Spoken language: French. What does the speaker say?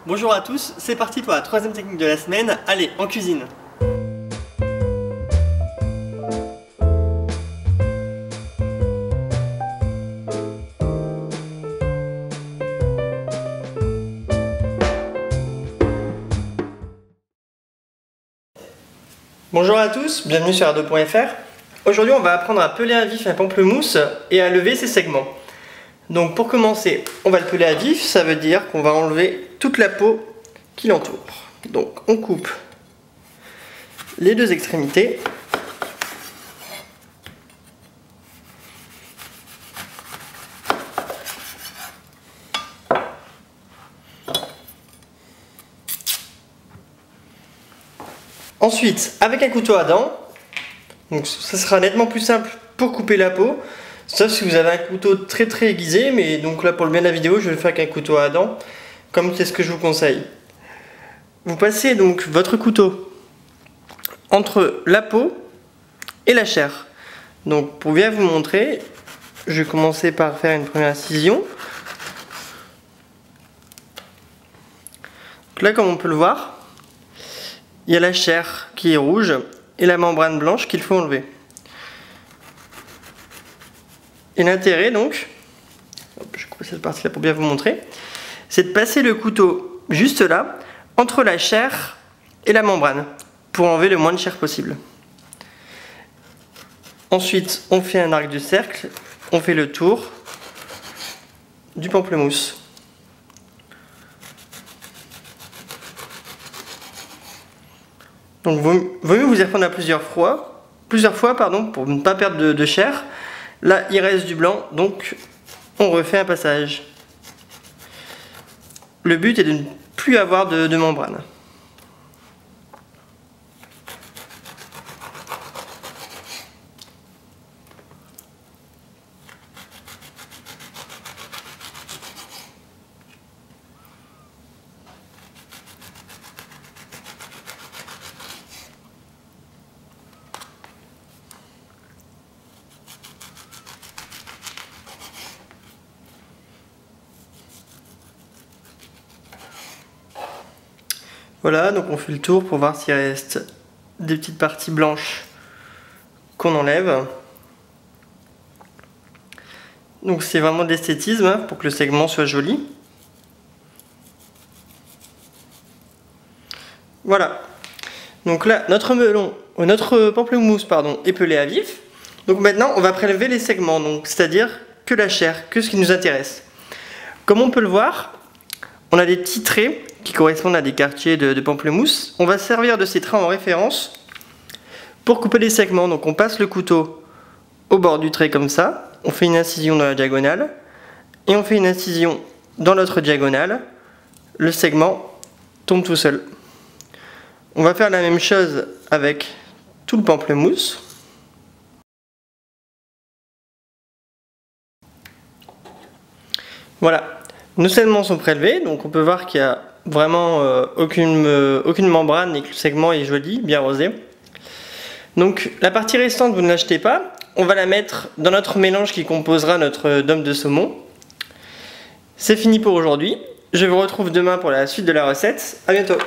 Bonjour à tous, c'est parti pour la troisième technique de la semaine. Allez, en cuisine. Bonjour à tous, bienvenue sur Ardo.fr. Aujourd'hui on va apprendre à peler à vif un pamplemousse et à lever ses segments. Donc pour commencer, on va le peler à vif, ça veut dire qu'on va enlever toute la peau qui l'entoure. Donc on coupe les deux extrémités. Ensuite, avec un couteau à dents, donc ça sera nettement plus simple pour couper la peau, sauf si vous avez un couteau très aiguisé, mais donc là pour le bien de la vidéo, je vais le faire avec un couteau à dents, comme c'est ce que je vous conseille. Vous passez donc votre couteau entre la peau et la chair. Donc pour bien vous montrer, je vais commencer par faire une première incision. Donc là, comme on peut le voir, il y a la chair qui est rouge et la membrane blanche qu'il faut enlever. Et l'intérêt donc, je coupe cette partie là pour bien vous montrer, c'est de passer le couteau juste là, entre la chair et la membrane, pour enlever le moins de chair possible. Ensuite, on fait un arc de cercle, on fait le tour du pamplemousse. Donc vaut mieux vous y reprendre à plusieurs fois pour ne pas perdre de chair. Là il reste du blanc, donc on refait un passage. Le but est de ne plus avoir de membrane. Voilà, donc on fait le tour pour voir s'il reste des petites parties blanches qu'on enlève. Donc c'est vraiment de l'esthétisme pour que le segment soit joli. Voilà. Donc là, notre pamplemousse est pelé à vif. Donc maintenant, on va prélever les segments, c'est-à-dire que la chair, que ce qui nous intéresse. Comme on peut le voir, on a des petits traits qui correspondent à des quartiers de pamplemousse. On va se servir de ces traits en référence pour couper les segments. Donc on passe le couteau au bord du trait comme ça, on fait une incision dans la diagonale, et on fait une incision dans l'autre diagonale, le segment tombe tout seul. On va faire la même chose avec tout le pamplemousse. Voilà, nos segments sont prélevés, donc on peut voir qu'il y a vraiment aucune membrane et que le segment est joli, bien rosé. Donc la partie restante, vous ne l'achetez pas, on va la mettre dans notre mélange qui composera notre dôme de saumon. C'est fini pour aujourd'hui, je vous retrouve demain pour la suite de la recette, à bientôt.